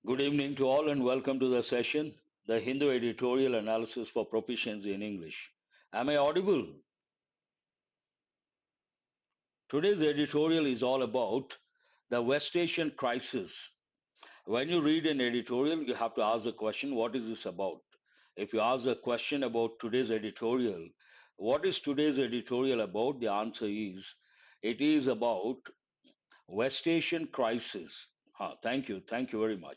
Good evening to all and welcome to the session, the Hindu Editorial Analysis for Proficiency in English. Am I audible? Today's editorial is all about the West Asian crisis. When you read an editorial, you have to ask the question, what is this about? If you ask a question about today's editorial, what is today's editorial about? The answer is, it is about West Asian crisis. Thank you very much.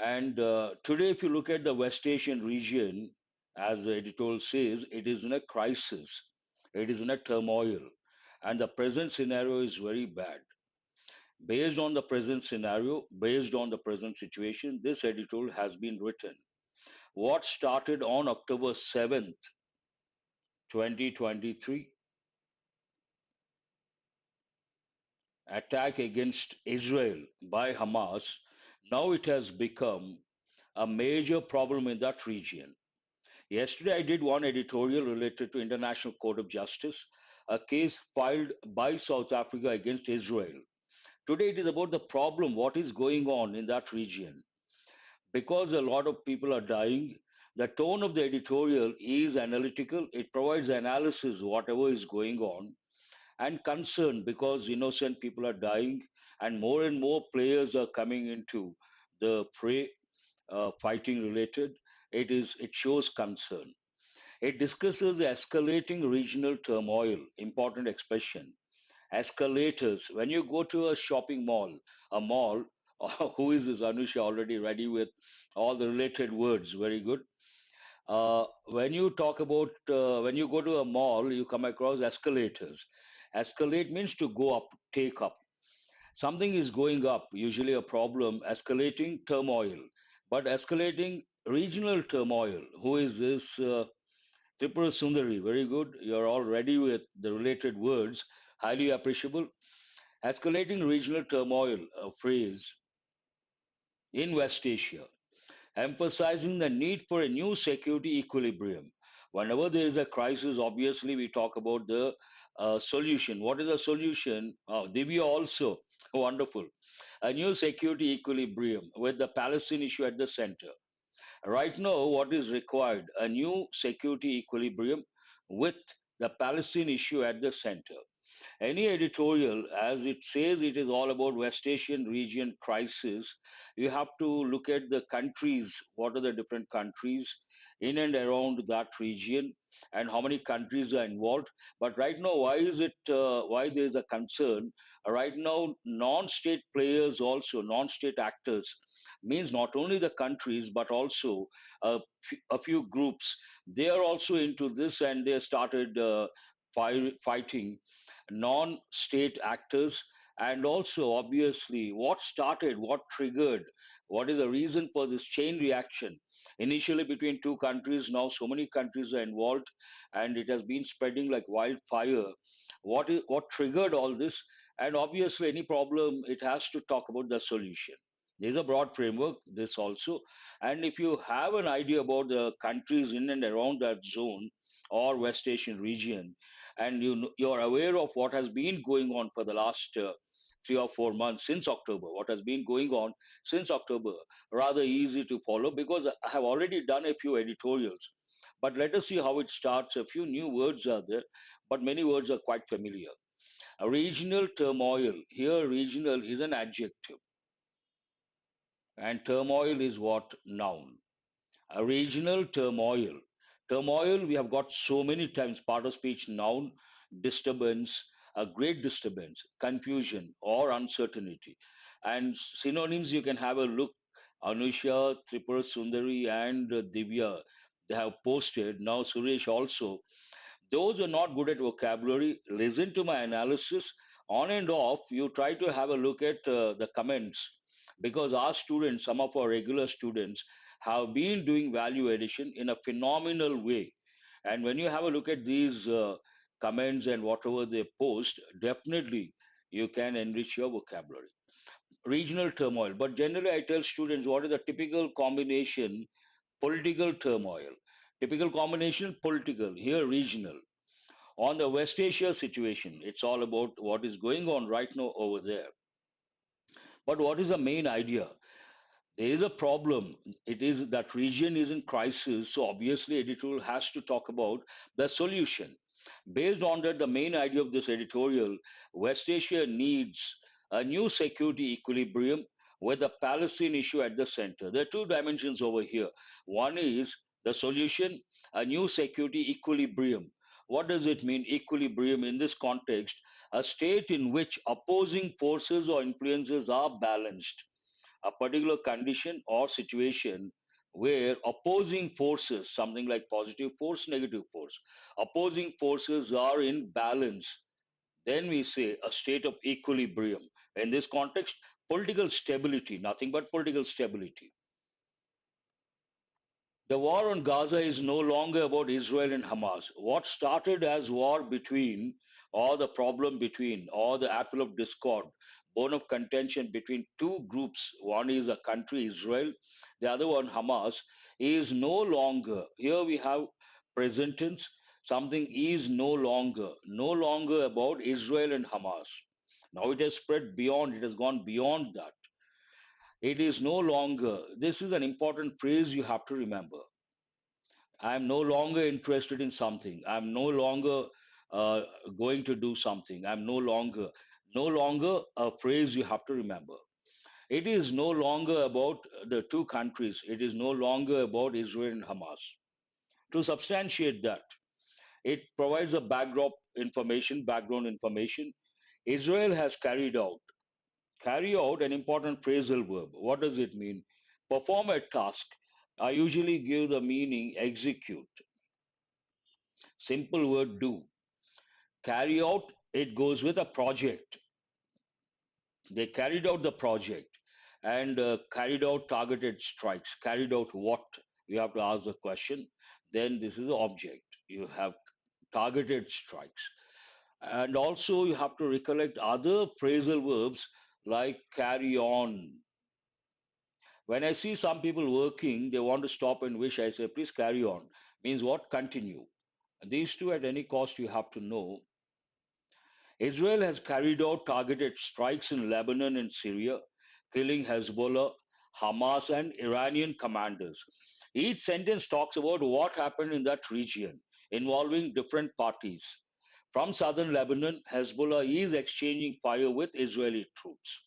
And today, if you look at the West Asian region, as the editorial says, it is in a crisis, it is in a turmoil, and the present scenario is very bad. Based on the present scenario, based on the present situation, this editorial has been written. What started on October 7th, 2023, attack against Israel by Hamas, now it has become a major problem in that region. Yesterday, I did one editorial related to International Court of Justice, a case filed by South Africa against Israel. Today, it is about the problem, what is going on in that region. Because a lot of people are dying, the tone of the editorial is analytical. It provides analysis, whatever is going on, and concern because innocent people are dying, and more players are coming into the fray, fighting related. It shows concern. It discusses the escalating regional turmoil, important expression. Escalators. When you go to a mall, who is this Anusha already ready with all the related words? Very good. When you go to a mall, you come across escalators. Escalate means to go up, take up. Something is going up, usually a problem, escalating turmoil. But escalating regional turmoil. Who is this? Tripura Sundari, very good. You're all ready with the related words, highly appreciable. Escalating regional turmoil, a phrase in West Asia, emphasizing the need for a new security equilibrium. Whenever there is a crisis, obviously we talk about the solution. What is the solution? Oh, Divya also, wonderful. A new security equilibrium with the Palestine issue at the center. Right now, what is required? A new security equilibrium with the Palestine issue at the center. Any editorial, as it says, it is all about West Asian region crisis. You have to look at the countries. What are the different countries in and around that region, and how many countries are involved? But right now, why is it? Why there is a concern? Right now, non-state players also, non-state actors, means not only the countries but also a few groups. They are also into this, and they started fighting non-state actors. And also obviously what started, what triggered, what is the reason for this chain reaction initially between two countries, now so many countries are involved, and it has been spreading like wildfire. What triggered all this? And obviously any problem, it has to talk about the solution. There's a broad framework this also. And if you have an idea about the countries in and around that zone or West Asian region, and you're aware of what has been going on for the last 3 or 4 months since October, what has been going on since October, rather easy to follow because I have already done a few editorials. But let us see how it starts. A few new words are there, but many words are quite familiar. A regional turmoil. Here, regional is an adjective, and turmoil is what? Noun. A regional turmoil. Turmoil, we have got so many times, part of speech, noun, disturbance, a great disturbance, confusion, or uncertainty. And synonyms, you can have a look. Anusha, Tripura Sundari, and Divya, they have posted. Now, Suresh also. Those who are not good at vocabulary, listen to my analysis. On and off, you try to have a look at the comments, because our students, some of our regular students, have been doing value addition in a phenomenal way. And when you have a look at these comments and whatever they post, definitely you can enrich your vocabulary. Regional turmoil. But generally, I tell students what is the typical combination? Political turmoil. Typical combination, political. Here, regional. On the West Asia situation, it's all about what is going on right now over there. But what is the main idea? There is a problem. It is that region is in crisis, so obviously editorial has to talk about the solution. Based on that, the main idea of this editorial, West Asia needs a new security equilibrium with the Palestine issue at the center. There are two dimensions over here. One is the solution, a new security equilibrium. What does it mean, equilibrium in this context? A state in which opposing forces or influences are balanced, a particular condition or situation where opposing forces, something like positive force, negative force, opposing forces are in balance, then we say a state of equilibrium. In this context, political stability, nothing but political stability. The war on Gaza is no longer about Israel and Hamas. What started as war between, or the problem between, or the apple of discord, bone of contention between two groups, one is a country, Israel, the other one, Hamas, is no longer, here we have present tense, something is no longer about Israel and Hamas. Now it has spread beyond, it has gone beyond that. It is no longer, this is an important phrase you have to remember. I'm no longer interested in something. I'm no longer uh, going to do something. I'm no longer a phrase you have to remember. It is no longer about the two countries. It is no longer about Israel and Hamas. To substantiate that, it provides a background information. Israel has carry out an important phrasal verb. What does it mean? Perform a task. I usually give the meaning execute. Simple word do. Carry out, it goes with a project. They carried out the project and carried out targeted strikes. Carried out what? You have to ask the question. Then this is the object. You have targeted strikes. And also you have to recollect other phrasal verbs like carry on. When I see some people working, they want to stop and wish. I say, please carry on. Means what? Continue. These two at any cost you have to know. Israel has carried out targeted strikes in Lebanon and Syria, killing Hezbollah, Hamas, and Iranian commanders. Each sentence talks about what happened in that region, involving different parties. From southern Lebanon, Hezbollah is exchanging fire with Israeli troops.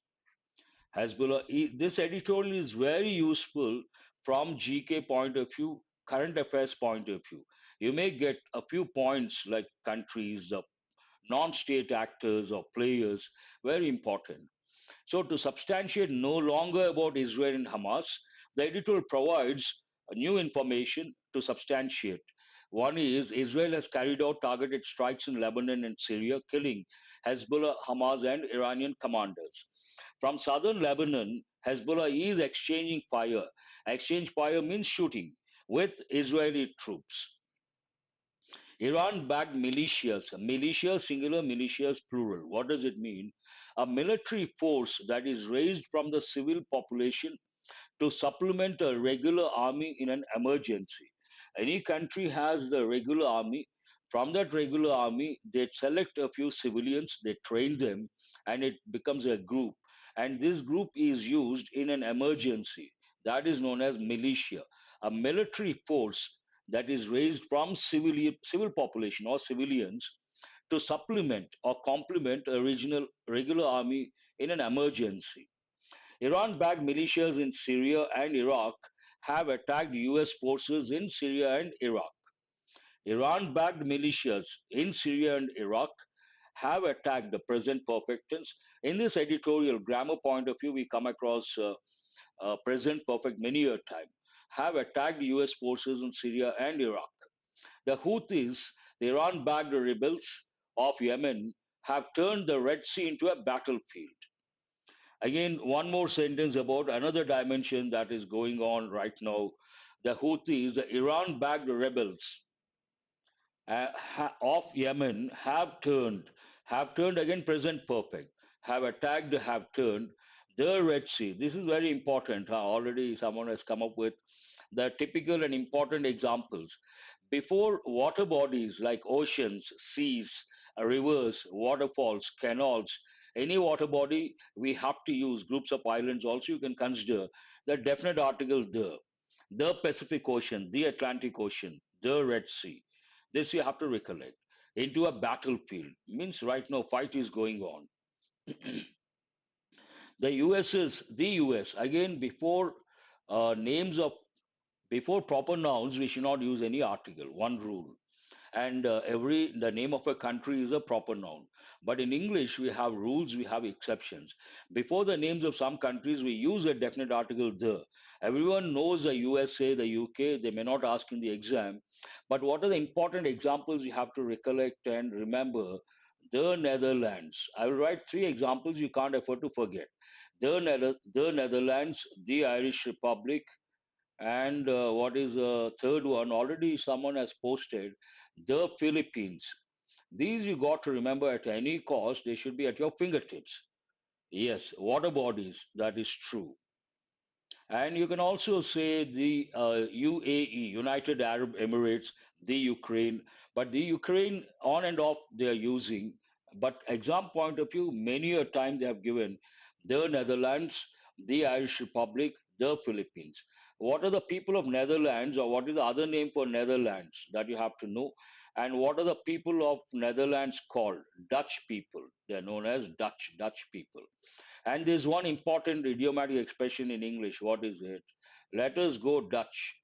This editorial is very useful from GK point of view, current affairs point of view. You may get a few points like countries, the non-state actors or players, very important. So to substantiate no longer about Israel and Hamas, the editorial provides a new information to substantiate. One is Israel has carried out targeted strikes in Lebanon and Syria, killing Hezbollah, Hamas, and Iranian commanders. From southern Lebanon, Hezbollah is exchanging fire. Exchange fire means shooting with Israeli troops. Iran-backed militias, militia singular, militias plural. What does it mean? A military force that is raised from the civil population to supplement a regular army in an emergency. Any country has the regular army. From that regular army, they select a few civilians, they train them, and it becomes a group. And this group is used in an emergency. That is known as militia, a military force that is raised from civil population or civilians to supplement or complement a regional regular army in an emergency. Iran backed militias in Syria and Iraq have attacked US forces in Syria and Iraq. Iran backed militias in Syria and Iraq have attacked the present perfect tense. In this editorial grammar point of view, we come across present perfect many a time. Have attacked US forces in Syria and Iraq. The Houthis, the Iran backed rebels of Yemen, have turned the Red Sea into a battlefield. Again, one more sentence about another dimension that is going on right now. The Houthis, the Iran backed rebels of Yemen, have turned again present perfect, have attacked, have turned the Red Sea. This is very important. Already someone has come up with the typical and important examples. Before, water bodies like oceans, seas, rivers, waterfalls, canals, Any water body, we have to use groups of islands also. You can consider the definite article the Pacific Ocean, the Atlantic Ocean, the Red Sea. This you have to recollect. Into a battlefield means right now fight is going on. The US is the US. Again, names of before proper nouns, we should not use any article. One rule. And every the name of a country is a proper noun, but in English we have rules, we have exceptions. Before the names of some countries we use a definite article the. Everyone knows the USA, the UK, they may not ask in the exam, but what are the important examples you have to recollect and remember? The Netherlands, I will write three examples you can't afford to forget. The Netherlands, the Irish Republic, and what is the third one? Already someone has posted the Philippines. These you got to remember at any cost, they should be at your fingertips. Yes, water bodies, that is true. And you can also say the UAE, United Arab Emirates, the Ukraine, but the Ukraine on and off they are using. But exam point of view, many a time they have given the Netherlands, the Irish Republic, the Philippines. What are the people of Netherlands, or what is the other name for Netherlands that you have to know? And what are the people of Netherlands called? Dutch people. They are known as Dutch people. And there's one important idiomatic expression in English. What is it? Let us go Dutch.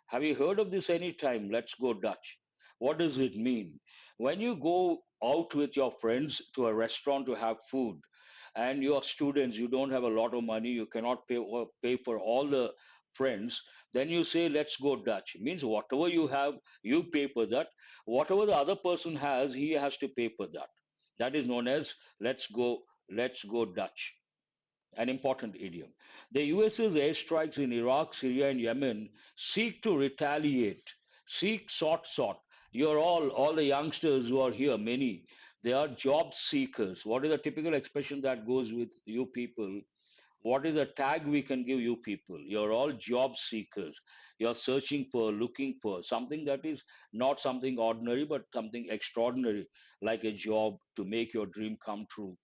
Have you heard of this any time? Let's go Dutch. What does it mean? When you go out with your friends to a restaurant to have food, and you are students, you don't have a lot of money, you cannot pay for all the friends, then you say, let's go Dutch. It means whatever you have, you pay for that. Whatever the other person has, he has to pay for that. That is known as let's go Dutch, an important idiom. The US's airstrikes in Iraq, Syria, and Yemen seek to retaliate, sort. You're all the youngsters who are here, many, they are job seekers. What is the typical expression that goes with you people? What is a tag we can give you people? You're all job seekers. You're searching for, looking for something that is not something ordinary, but something extraordinary, like a job to make your dream come true.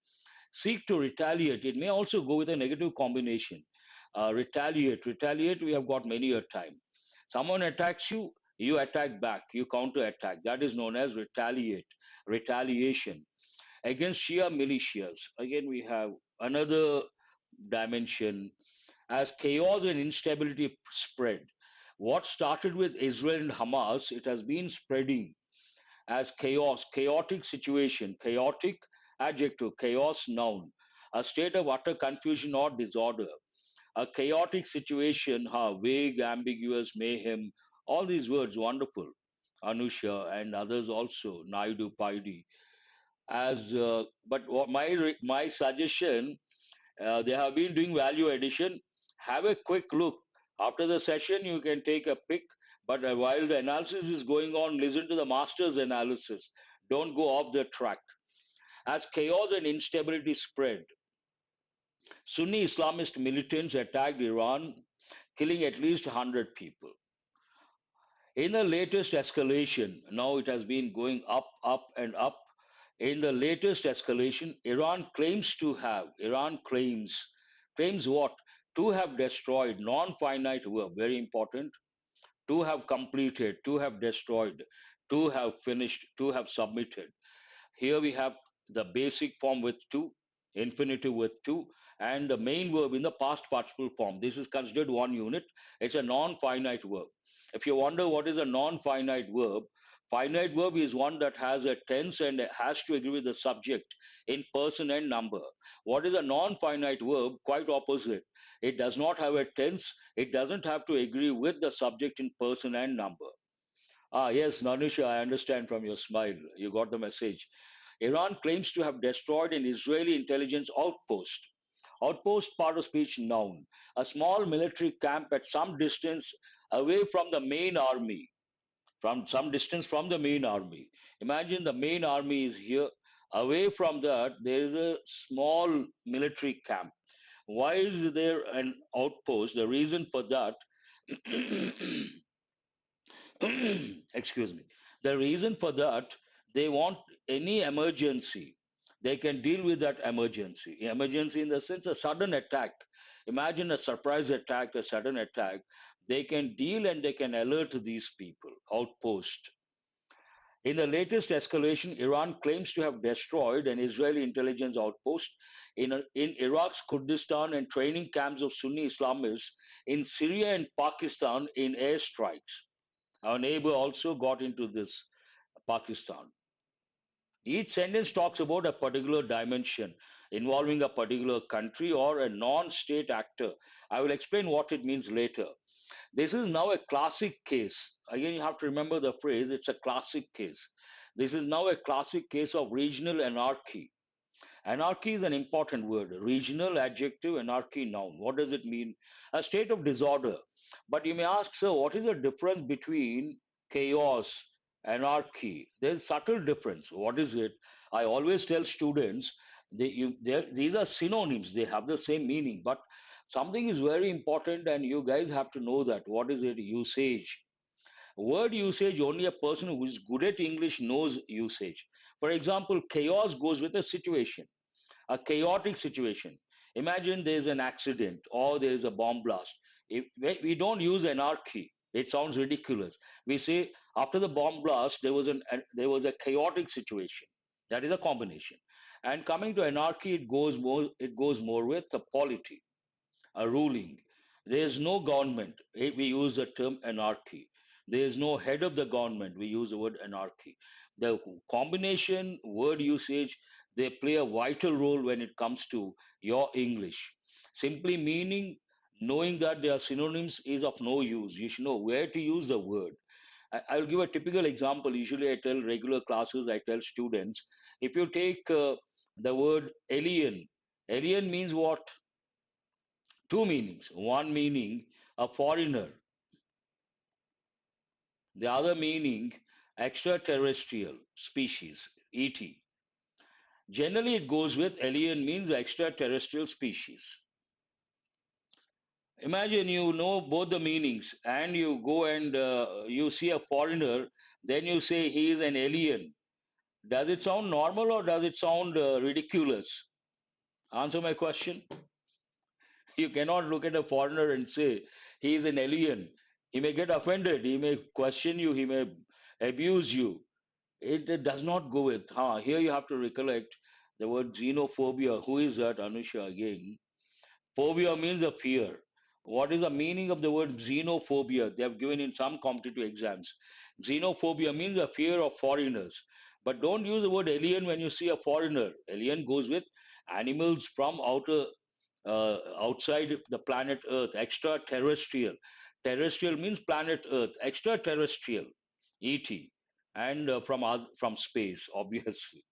Seek to retaliate. It may also go with a negative combination. Retaliate. We have got many a time. Someone attacks you, you attack back. You counter attack. That is known as retaliate. Retaliation against Shia militias. Again, we have another dimension. As chaos and instability spread, what started with Israel and Hamas, it has been spreading as chaos, chaotic situation, chaotic adjective, chaos noun, a state of utter confusion or disorder, a chaotic situation, vague, ambiguous, mayhem, all these words, wonderful. Anusha and others also, Naidu, Paidi. But my suggestion, they have been doing value addition. Have a quick look. After the session, you can take a pick. But while the analysis is going on, listen to the master's analysis. Don't go off the track. As chaos and instability spread, Sunni Islamist militants attacked Iran, killing at least 100 people. In the latest escalation, now it has been going up, and up. In the latest escalation, Iran claims what? To have destroyed, non-finite verb, very important, to have completed, to have destroyed, to have finished, to have submitted. Here we have the basic form with to, infinitive with to, and the main verb in the past participle form. This is considered one unit. It's a non-finite verb. If you wonder what is a non-finite verb, finite verb is one that has a tense and has to agree with the subject in person and number. What is a non-finite verb? Quite opposite. It does not have a tense. It doesn't have to agree with the subject in person and number. Ah, yes, Nanusha, I understand from your smile. You got the message. Iran claims to have destroyed an Israeli intelligence outpost. Outpost, part of speech, noun. A small military camp at some distance away from the main army. From some distance from the main army. Imagine the main army is here. Away from that, there is a small military camp. Why is there an outpost? The reason for that excuse me, the reason for that, they want any emergency, They can deal with that emergency. Emergency in the sense a sudden attack. Imagine a surprise attack, a sudden attack. They can deal and they can alert these people, outpost. In the latest escalation, Iran claims to have destroyed an Israeli intelligence outpost in Iraq's Kurdistan and training camps of Sunni Islamists in Syria and Pakistan in airstrikes. Our neighbor also got into this, Pakistan. Each sentence talks about a particular dimension involving a particular country or a non state actor. I will explain what it means later. This is now a classic case. Again, you have to remember the phrase, it's a classic case. This is now a classic case of regional anarchy. Anarchy is an important word. Regional adjective, anarchy noun. What does it mean? A state of disorder. But you may ask, sir, what is the difference between chaos, anarchy? There's subtle difference. What is it? I always tell students, these are synonyms. They have the same meaning, but something is very important, and you guys have to know that. What is it? Usage. Word usage, only a person who is good at English knows usage. For example, chaos goes with a situation, a chaotic situation. Imagine there's an accident or there's a bomb blast. If we don't use anarchy, it sounds ridiculous. We say after the bomb blast there was a chaotic situation. That is a combination. And coming to anarchy, it goes more with the polity, a ruling. There is no government. We use the term anarchy. There is no head of the government. We use the word anarchy. The combination word usage, they play a vital role when it comes to your English. Simply meaning, knowing that they are synonyms is of no use. You should know where to use the word. I'll give a typical example. Usually, I tell regular classes, I tell students, if you take the word alien, alien means what? Two meanings. One meaning, a foreigner. The other meaning, extraterrestrial species, ET. Generally, it goes with alien means extraterrestrial species. Imagine you know both the meanings and you go and you see a foreigner, then you say he is an alien. Does it sound normal or does it sound ridiculous? Answer my question. You cannot look at a foreigner and say he is an alien. He may get offended, he may question you, he may abuse you. It does not go with. Here you have to recollect the word xenophobia. Who is that, Anusha, again? Phobia means a fear. What is the meaning of the word xenophobia? They have given in some competitive exams. Xenophobia means a fear of foreigners. But don't use the word alien when you see a foreigner. Alien goes with animals from outside the planet Earth, extraterrestrial. Terrestrial means planet Earth, extraterrestrial, ET, and from space, obviously.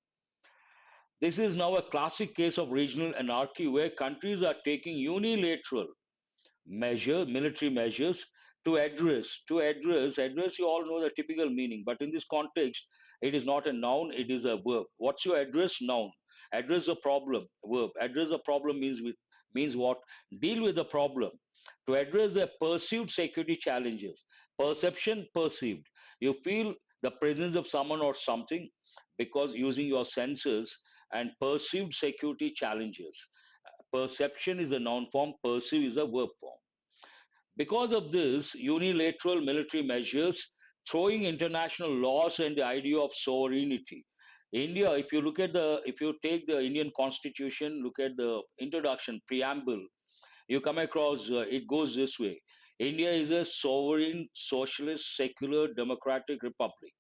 This is now a classic case of regional anarchy where countries are taking unilateral military measures address. You all know the typical meaning, but in this context, it is not a noun; it is a verb. What's your address? Noun. Address a problem. Verb. Address a problem means what? Deal with the problem. To address the perceived security challenges. Perception, perceived. You feel the presence of someone or something because using your senses, and perceived security challenges. Perception is a noun form, perceive is a verb form. Because of this, unilateral military measures, throwing international laws and the idea of sovereignty. India, if you take the Indian Constitution, look at the introduction, preamble, you come across, it goes this way. India is a sovereign, socialist, secular, democratic republic.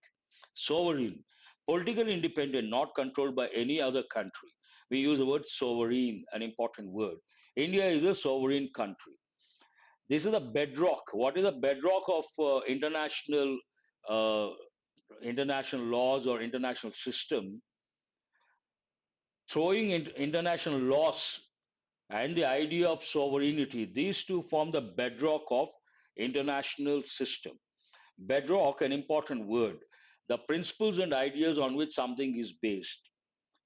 Sovereign, politically independent, not controlled by any other country. We use the word sovereign, an important word. India is a sovereign country. This is a bedrock. What is a bedrock of uh, international laws or international system? Throwing in international laws and the idea of sovereignty. These two form the bedrock of international system. Bedrock, an important word. The principles and ideas on which something is based.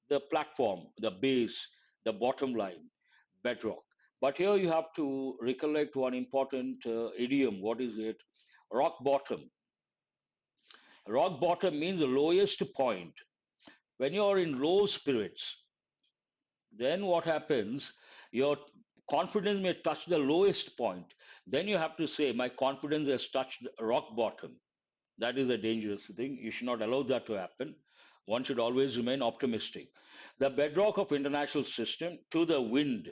The platform, the base, the bottom line, bedrock. But here you have to recollect one important idiom. What is it? Rock bottom. Rock bottom means the lowest point. When you are in low spirits, then what happens? Your confidence may touch the lowest point. Then you have to say, my confidence has touched rock bottom. That is a dangerous thing. You should not allow that to happen. One should always remain optimistic. The bedrock of international system, to the wind.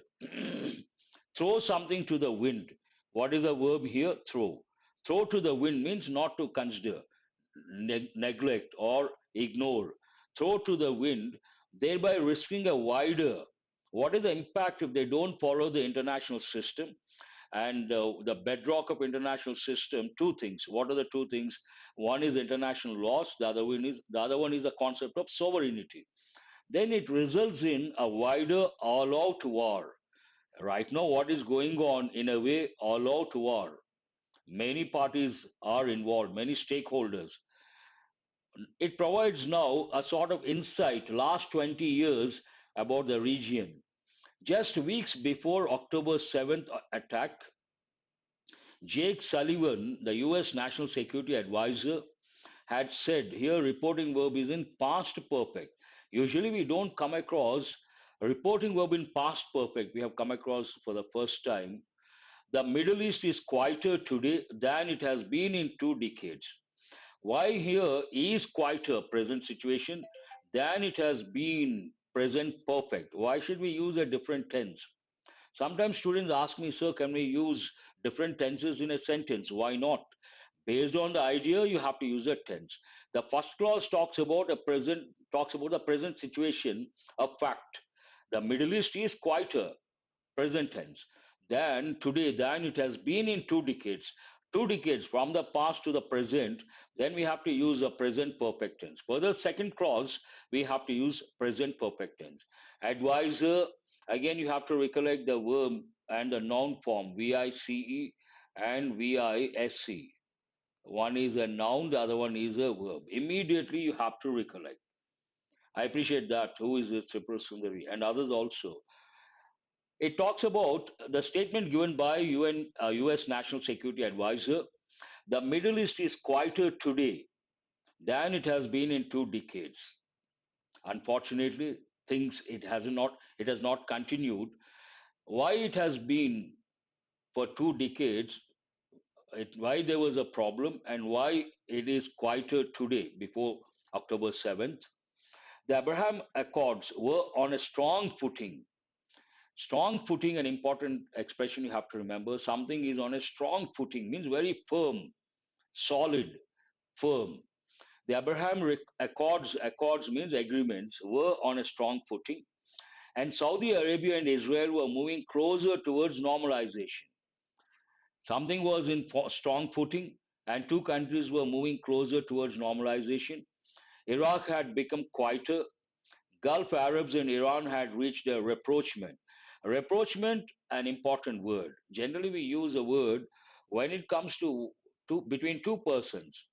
Throw something to the wind. What is the verb here? Throw. Throw to the wind means not to consider, neglect, or ignore. Throw to the wind, thereby risking a wider. What is the impact if they don't follow the international system? And the bedrock of international system, two things. What are the two things? One is international laws, the other one is the concept of sovereignty. Then it results in a wider all out war. Right now what is going on, in a way, all out war. Many parties are involved, many stakeholders. It provides now a sort of insight last 20 years about the region. Just weeks before October 7th attack, Jake Sullivan, the US National Security Advisor, had said, here reporting verb is in past perfect. Usually we don't come across reporting verb in past perfect. We have come across for the first time. The Middle East is quieter today than it has been in 2 decades. Why here is quieter present situation than it has been present perfect? Why should we use a different tense? Sometimes students ask me, sir, can we use different tenses in a sentence? Why not? Based on the idea, you have to use a tense. The first clause talks about the present situation, a fact. The Middle East is quieter, present tense, than it has been in 2 decades. 2 decades from the past to the present, then we have to use a present perfect tense. For the second clause, we have to use present perfect tense. Advisor, again, you have to recollect the verb and the noun form, VICE and VISC. One is a noun, the other one is a verb. Immediately you have to recollect. I appreciate that. Who is this Tripura Sundari? And others also. It talks about the statement given by US National Security Advisor. The Middle East is quieter today than it has been in 2 decades. Unfortunately, things it has not continued. Why it has been for 2 decades, why there was a problem, and why it is quieter today before October 7th. The Abraham Accords were on a strong footing. Strong footing, an important expression you have to remember. Something is on a strong footing, means very firm, solid, firm. The Accords means agreements, were on a strong footing, and Saudi Arabia and Israel were moving closer towards normalization. Something was in strong footing, and two countries were moving closer towards normalization. Iraq had become quieter. Gulf Arabs and Iran had reached a rapprochement. Rapprochement, an important word. Generally, we use a word when it comes to between two persons.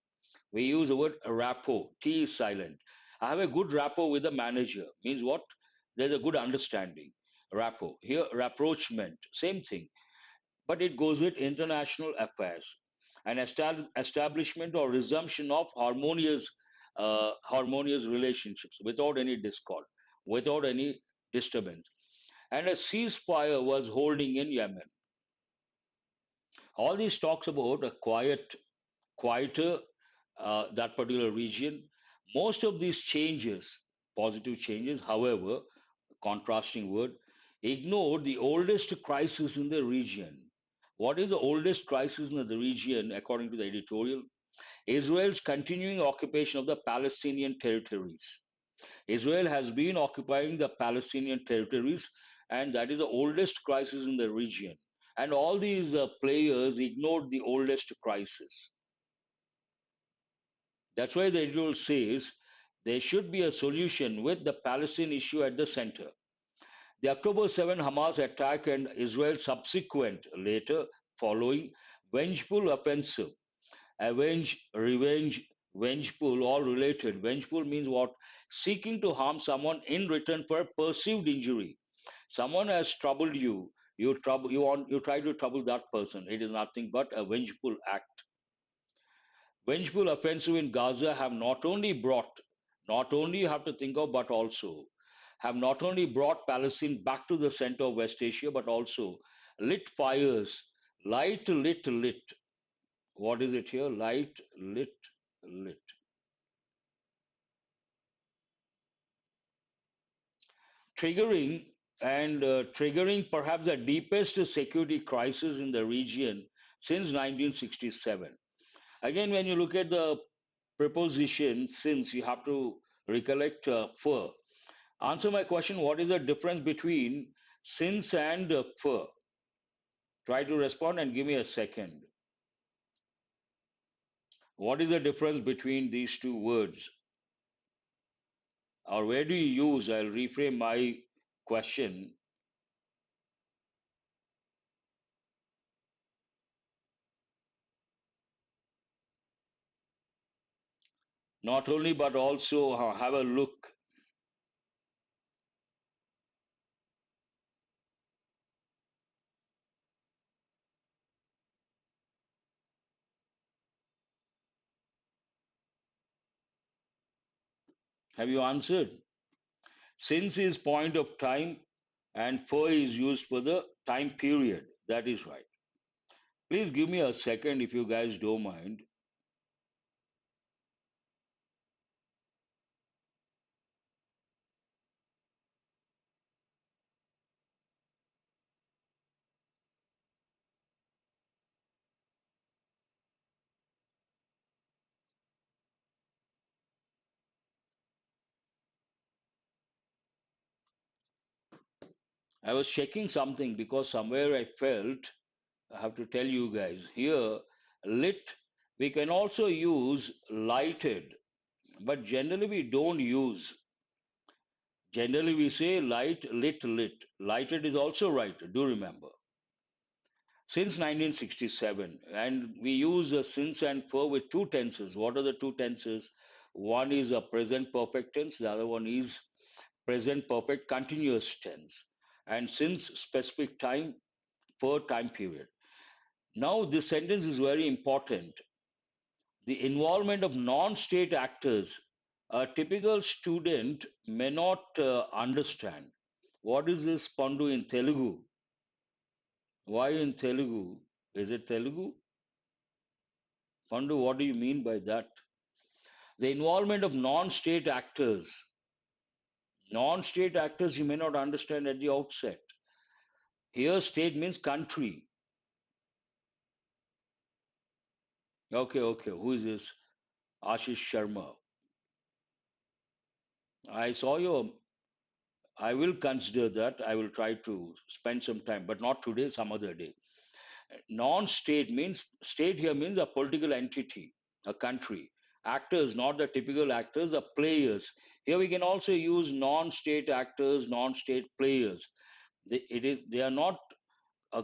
We use the word rapport. T is silent. I have a good rapport with the manager. Means what? There's a good understanding. Rapport. Here, rapprochement. Same thing, but it goes with international affairs. An establishment or resumption of harmonious relationships without any discord, without any disturbance. And a ceasefire was holding in Yemen. All these talks about a quieter that particular region. Most of these changes, positive changes, however, contrasting word, ignored the oldest crisis in the region. What is the oldest crisis in the region, according to the editorial? Israel's continuing occupation of the Palestinian territories. Israel has been occupying the Palestinian territories, and that is the oldest crisis in the region. And all these players ignored the oldest crisis. That's why the editorial says there should be a solution with the Palestine issue at the center. The October 7 Hamas attack and Israel's subsequent, later following, vengeful offensive, avenge, revenge, vengeful, all related. Vengeful means what? Seeking to harm someone in return for a perceived injury. Someone has troubled you. You try to trouble that person. It is nothing but a vengeful act. Vengeful offensive in Gaza have not only brought, not only you have to think of, but also have not only brought Palestine back to the center of West Asia, but also lit fires, lit. What is it here? Lit. Triggering triggering perhaps the deepest security crisis in the region since 1967. Again, when you look at the preposition since, you have to recollect for. Answer my question, what is the difference between since and for? Try to respond and give me a second. What is the difference between these two words? Or where do you use? I'll reframe my question. Not only, but also have a look. Have you answered? Since is point of time and for is used for the time period. That is right. Please give me a second if you guys don't mind. I was checking something because somewhere I felt I have to tell you guys here, lit, we can also use lighted, but generally we don't use. Generally we say lit. Lighted is also right, do remember. Since 1967, and we use since and for with two tenses. What are the two tenses? One is a present perfect tense, the other one is present perfect continuous tense. And since specific time, for time period. Now, this sentence is very important. The involvement of non-state actors, a typical student may not understand. What is this Pandu in Telugu? Why in Telugu? Is it Telugu? Pandu, what do you mean by that? The involvement of non-state actors. Non-state actors you may not understand at the outset. Here, state means country. Okay. Who is this? Ashish Sharma. I saw your. I will consider that. I will try to spend some time, but not today, some other day. Non-state means, state here means a political entity, a country. Actors, not the typical actors, the players. Here we can also use non-state actors, non-state players. They are not.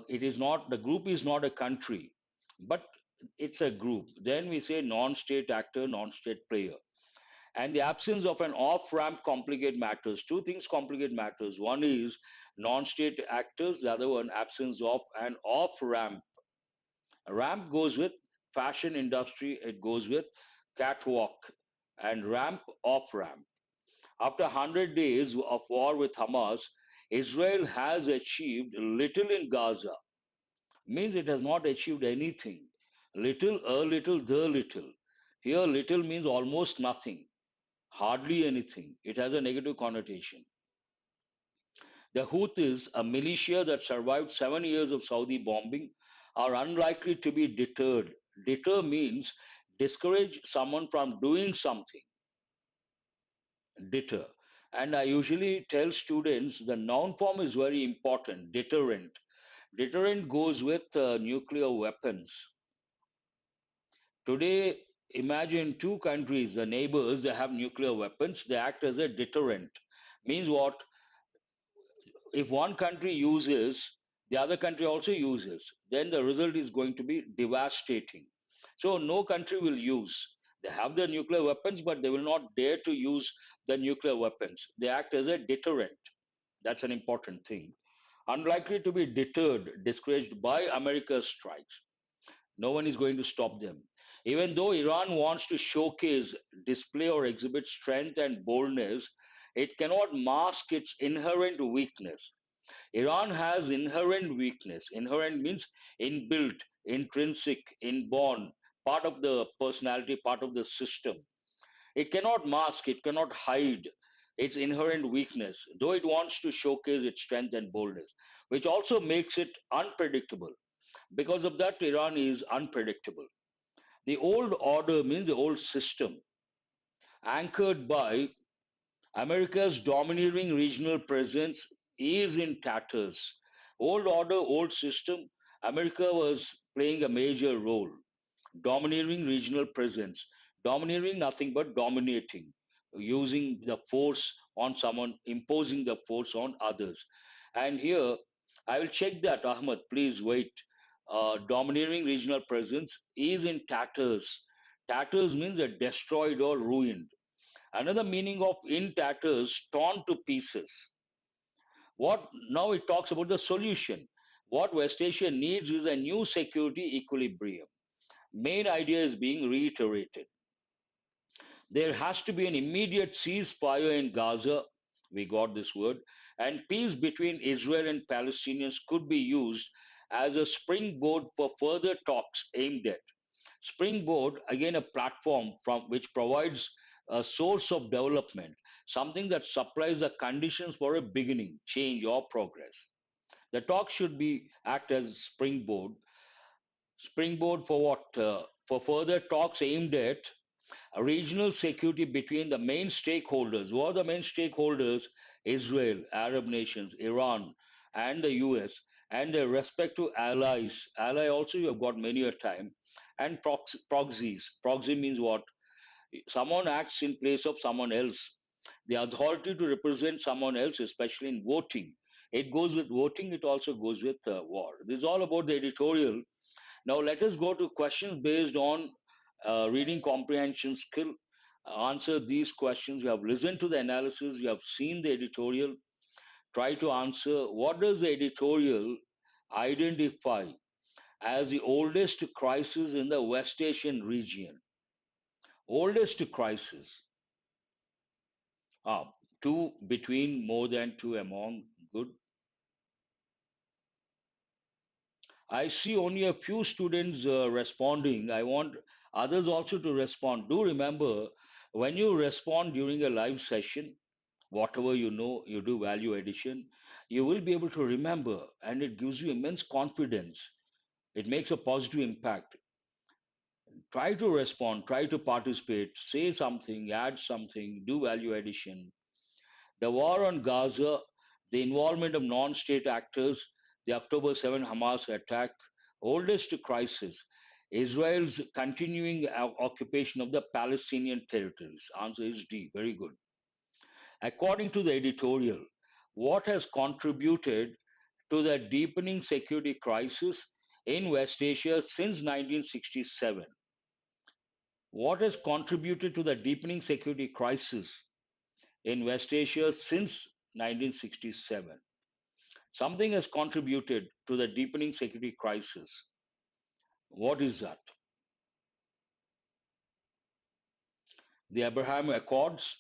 It is not, the group is not a country, but it's a group. Then we say non-state actor, non-state player. And the absence of an off ramp complicate matters. Two things complicate matters. One is non-state actors, the other one absence of an off ramp. Ramp goes with fashion industry, it goes with catwalk, and ramp off ramp. After 100 days of war with Hamas, Israel has achieved little in Gaza. Means it has not achieved anything. Little, a little, the little. Here, little means almost nothing, hardly anything. It has a negative connotation. The Houthis, a militia that survived 7 years of Saudi bombing, are unlikely to be deterred. Deter means discourage someone from doing something. Deter. And I usually tell students the noun form is very important. Deterrent. Deterrent goes with nuclear weapons. Today, imagine two countries, the neighbors, they have nuclear weapons, they act as a deterrent. Means what? If one country uses, the other country also uses, then the result is going to be devastating. So no country will use. They have the nuclear weapons, but they will not dare to use the nuclear weapons. They act as a deterrent. That's an important thing. Unlikely to be deterred, discouraged by America's strikes. No one is going to stop them. Even though Iran wants to showcase, display, or exhibit strength and boldness, It cannot mask its inherent weakness. Iran has inherent weakness. Inherent means inbuilt, intrinsic, inborn, part of the personality, part of the system. It cannot mask, it cannot hide its inherent weakness, though it wants to showcase its strength and boldness, which also makes it unpredictable. Because of that, Iran is unpredictable. The old order means the old system, anchored by America's domineering regional presence, is in tatters. Old order, old system, America was playing a major role. Domineering regional presence. Domineering, nothing but dominating, using the force on someone, imposing the force on others. And here, I will check that, Ahmad, please wait. Domineering regional presence is in tatters. Tatters means a destroyed or ruined. Another meaning of in tatters, torn to pieces. What now it talks about the solution. What West Asia needs is a new security equilibrium. Main idea is being reiterated. There has to be an immediate ceasefire in Gaza. We got this word. And peace between Israel and Palestinians could be used as a springboard for further talks aimed at. Springboard, again, a platform from which provides a source of development, something that supplies the conditions for a beginning, change, or progress. The talk should be act as springboard. Springboard for what? For further talks aimed at regional security between the main stakeholders. Who are the main stakeholders? Israel, Arab nations, Iran, and the US, and their respective allies. Ally also you have got many a time. And proxies. Proxy means what? Someone acts in place of someone else. The authority to represent someone else, especially in voting. It goes with voting, it also goes with war. This is all about the editorial. Now let us go to questions based on reading comprehension skill. Answer these questions. You have listened to the analysis, you have seen the editorial. Try to answer what does the editorial identify as the oldest crisis in the West Asian region? Oldest crisis. Two between, more than two among. Good. I see only a few students responding. I want others also to respond. Do remember, when you respond during a live session, whatever you know, you do value addition, you will be able to remember, and it gives you immense confidence. It makes a positive impact. Try to respond, try to participate, say something, add something, do value addition. The war on Gaza, the involvement of non state actors, the October 7 Hamas attack, oldest crisis, Israel's continuing occupation of the Palestinian territories. Answer is D. Very good. According to the editorial, what has contributed to the deepening security crisis in West Asia since 1967? What has contributed to the deepening security crisis in West Asia since 1967? Something has contributed to the deepening security crisis. What is that? The Abraham Accords,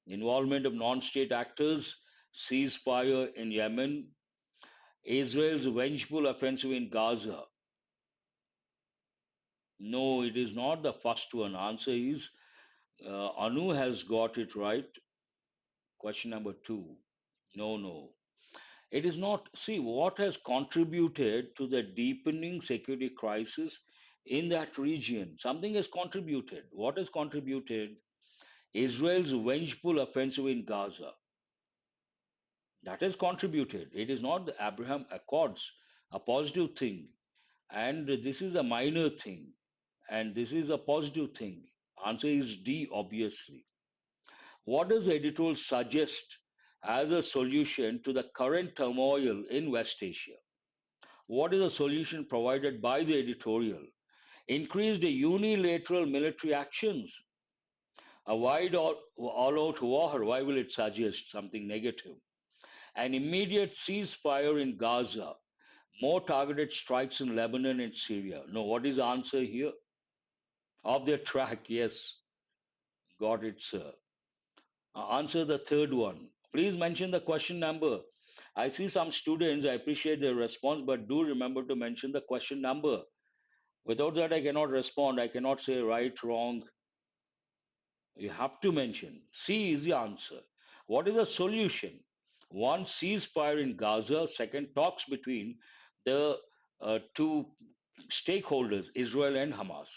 involvement of non state actors, ceasefire in Yemen, Israel's vengeful offensive in Gaza. No, it is not the first one. Answer is Anu has got it right. Question number two. No, no. It is not. See, what has contributed to the deepening security crisis in that region? Something has contributed. What has contributed? Israel's vengeful offensive in Gaza. That has contributed. It is not the Abraham Accords, a positive thing. And this is a minor thing. And this is a positive thing. Answer is D, obviously. What does the editorial suggest as a solution to the current turmoil in West Asia? What is the solution provided by the editorial? Increase the unilateral military actions. A wide all-out war, why will it suggest something negative? An immediate ceasefire in Gaza. More targeted strikes in Lebanon and Syria. No, what is the answer here? Off their track, yes. Got it, sir. Answer the third one. Please mention the question number. I see some students, I appreciate their response, but do remember to mention the question number. Without that, I cannot respond. I cannot say right, wrong. You have to mention. C is the answer. What is the solution? One, ceasefire in Gaza. Second, talks between the two stakeholders, Israel and Hamas.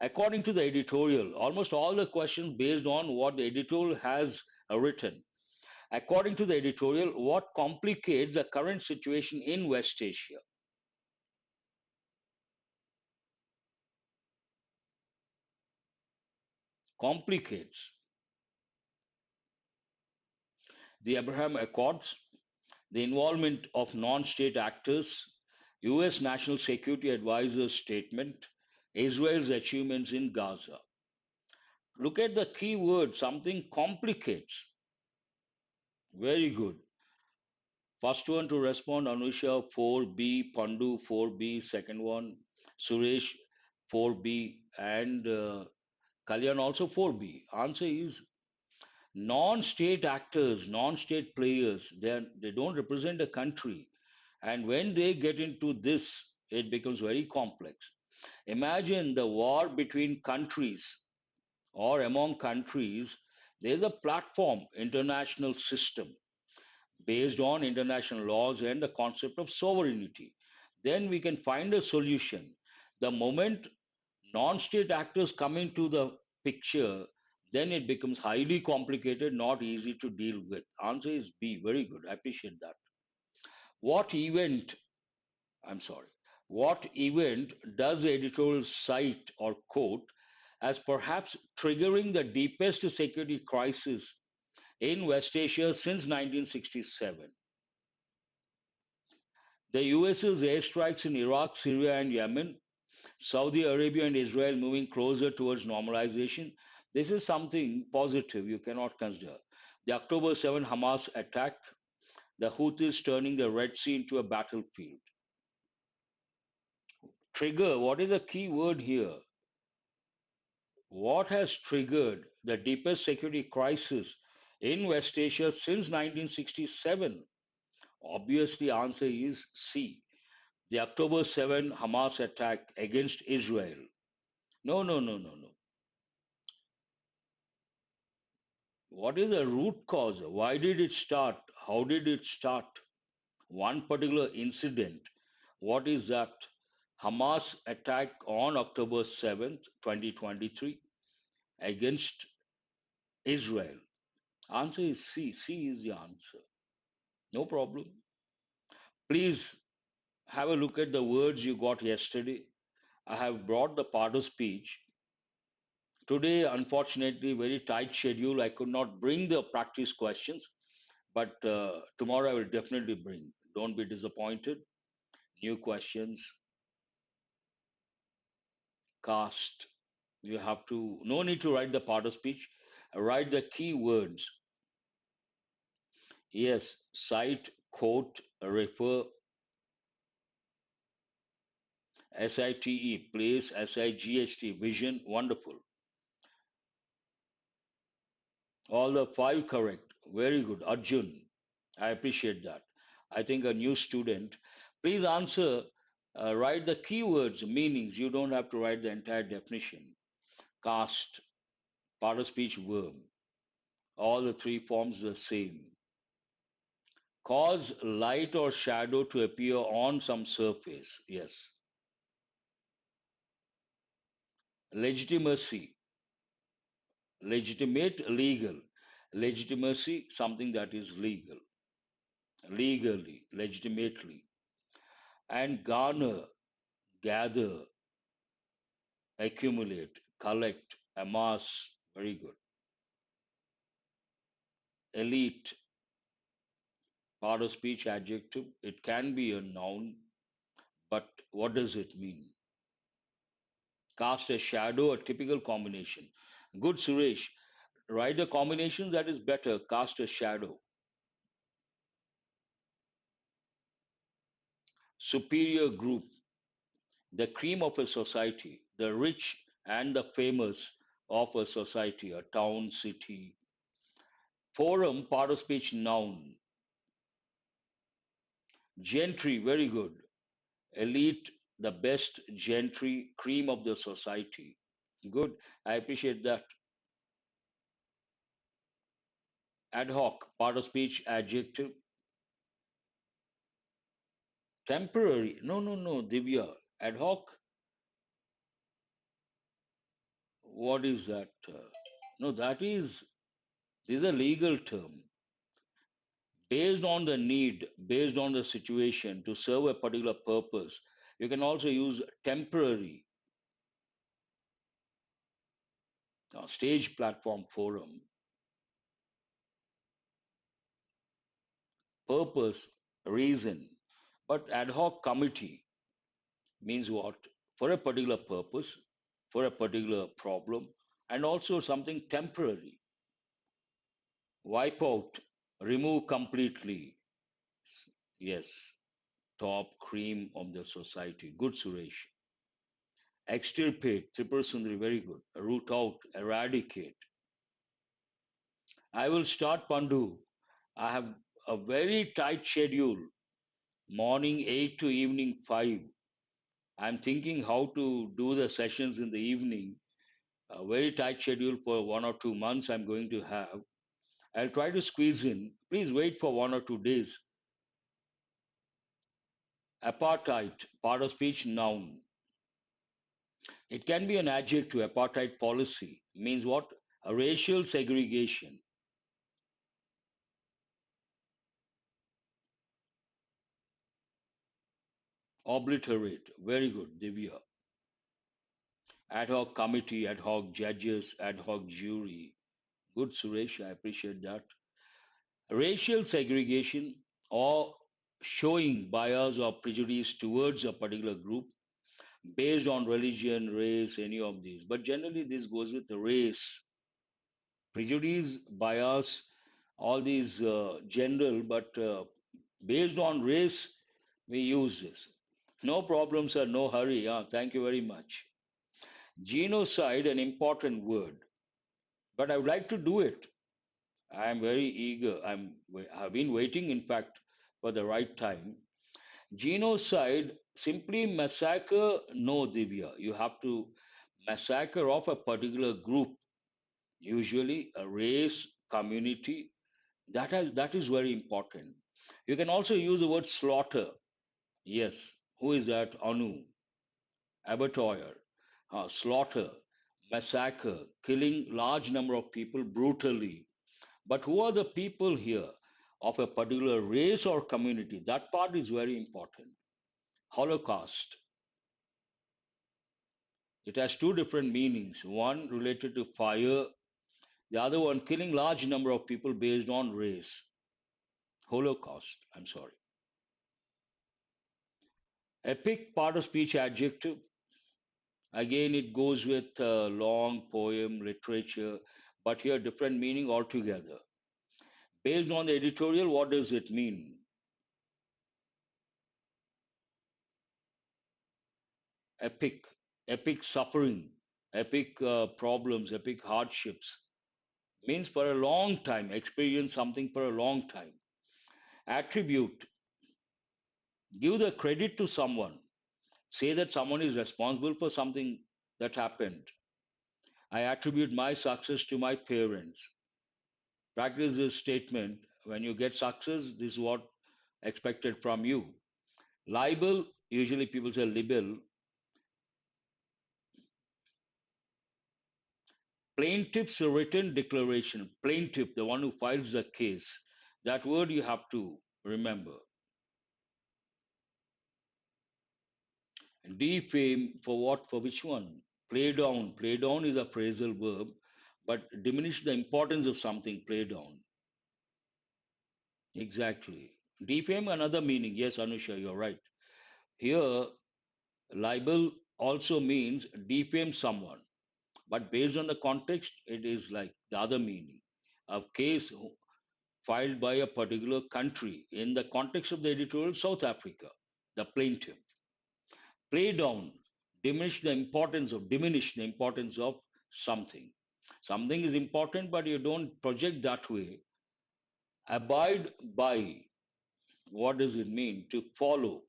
According to the editorial, almost all the questions based on what the editorial has written. According to the editorial, what complicates the current situation in West Asia? Complicates the Abraham Accords, the involvement of non state actors, US National Security Advisor's statement, Israel's achievements in Gaza. Look at the key word, something complicates. Very good. First one to respond, Anusha 4B, Pandu 4B, second one, Suresh 4B, and Kalyan also 4B. Answer is non-state actors, non-state players. They don't represent a country, and when they get into this, it becomes very complex. Imagine the war between countries or among countries. There's a platform, international system based on international laws and the concept of sovereignty. Then we can find a solution. The moment non-state actors come into the picture, then it becomes highly complicated, not easy to deal with. Answer is B. Very good. I appreciate that. What event, I'm sorry, what event does the editorial cite or quote as perhaps triggering the deepest security crisis in West Asia since 1967? The US's airstrikes in Iraq, Syria, and Yemen, Saudi Arabia and Israel moving closer towards normalization. This is something positive you cannot consider. The October 7 Hamas attack, the Houthis turning the Red Sea into a battlefield. Trigger, what is the key word here? What has triggered the deepest security crisis in West Asia since 1967? Obviously, answer is C. The October 7 Hamas attack against Israel. No, no, no, no, no. What is the root cause? Why did it start? How did it start? One particular incident. What is that? Hamas attack on October 7th, 2023 against Israel. Answer is C. C is the answer. No problem. Please have a look at the words you got yesterday. I have brought the part of speech. Today, unfortunately, very tight schedule. I could not bring the practice questions, but tomorrow I will definitely bring. Don't be disappointed. New questions, cast. You have to, no need to write the part of speech. Write the key words. Yes, cite, quote, refer, SITE, place, SIGHT, vision. Wonderful. All the five correct. Very good. Arjun, I appreciate that. I think a new student. Please answer, write the keywords, meanings. You don't have to write the entire definition. Cast, part of speech, verb. All the three forms the same. Cause light or shadow to appear on some surface. Yes. Legitimacy, legitimate, legal. Legitimacy, something that is legal, legally, legitimately. And garner, gather, accumulate, collect, amass. Very good. Elite, part of speech, adjective. It can be a noun, but what does it mean? Cast a shadow, a typical combination. Good, Suresh. Write a combination that is better. Cast a shadow. Superior group, the cream of a society, the rich and the famous of a society, a town, city. Forum, part of speech, noun. Gentry, very good. Elite, the best gentry, cream of the society. Good, I appreciate that. Ad hoc, part of speech, adjective. Temporary, no, no, no, Divya. Ad hoc, what is that? No, this is a legal term. Based on the need, based on the situation to serve a particular purpose. You can also use temporary, stage, platform, forum. Purpose, reason. But ad hoc committee means what? For a particular purpose, for a particular problem, and also something temporary. Wipe out, remove completely. Yes, top cream of the society. Good, Suresh. Extirpate, Tripur Sundari, very good. Root out, eradicate. I will start, Pandu. I have a very tight schedule, morning 8 to evening 5. I'm thinking how to do the sessions in the evening. A very tight schedule for 1 or 2 months I'm going to have. I'll try to squeeze in. Please wait for 1 or 2 days. Apartheid, part of speech, noun. It can be an adjective, apartheid policy. Means what? A racial segregation. Obliterate. Very good, Divya. Ad hoc committee, ad hoc judges, ad hoc jury. Good, Suresh. I appreciate that. Racial segregation or showing bias or prejudice towards a particular group based on religion, race, any of these. But generally, this goes with the race, prejudice, bias, all these general, but based on race, we use this. No problem, sir. No hurry. Yeah, thank you very much. Genocide, an important word, but I would like to do it. I am very eager. I've been waiting, in fact, for the right time. Genocide, simply massacre, no, Divya. You have to massacre of a particular group, usually a race, community. That is very important. You can also use the word slaughter. Yes. Who is that? Anu. Abattoir. Slaughter, massacre, killing large number of people brutally. But who are the people here of a particular race or community? That part is very important. Holocaust. It has two different meanings. One related to fire, the other one killing large number of people based on race. Holocaust, I'm sorry. Epic, part of speech, adjective. Again, it goes with long poem, literature, but here different meaning altogether. Based on the editorial, what does it mean? Epic, epic suffering, epic problems, epic hardships. Means for a long time, experience something for a long time. Attribute, give the credit to someone. Say that someone is responsible for something that happened. I attribute my success to my parents. Practice this statement. When you get success, this is what expected from you. Libel, usually people say libel. Plaintiff's written declaration. Plaintiff, the one who files the case. That word you have to remember. Defame, for what? For which one? Play down. Play down is a phrasal verb, but diminish the importance of something. Play down. Exactly. Defame, another meaning. Yes, Anusha, you're right. Here, libel also means defame someone, but based on the context, it is like the other meaning. A case filed by a particular country in the context of the editorial, South Africa, the plaintiff. Play down, diminish the importance of something. Something is important, but you don't project that way. Abide by. What does it mean? To follow.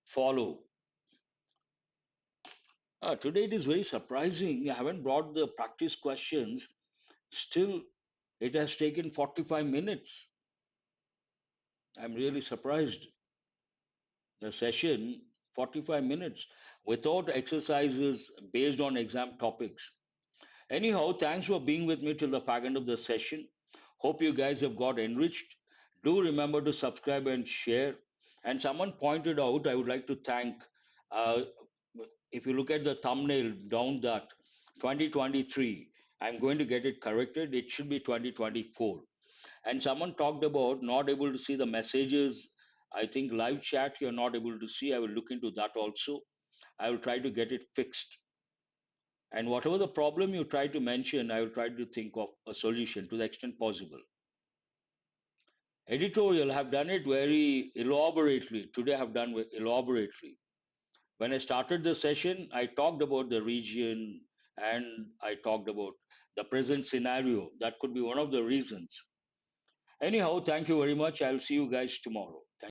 Follow. Today it is very surprising. I haven't brought the practice questions. Still, it has taken 45 minutes. I'm really surprised. The session, 45 minutes, without exercises based on exam topics. Anyhow, thanks for being with me till the back end of the session. Hope you guys have got enriched. Do remember to subscribe and share. And someone pointed out, I would like to thank, uh, if you look at the thumbnail down that 2023, I'm going to get it corrected. It should be 2024. And someone talked about not able to see the messages. I think live chat you're not able to see. I will look into that also. I will try to get it fixed. And whatever the problem you try to mention, I will try to think of a solution to the extent possible. Editorial have done it very elaborately. Today I have done elaborately. When I started the session, I talked about the region and I talked about the present scenario. That could be one of the reasons. Anyhow, thank you very much. I'll see you guys tomorrow. Thank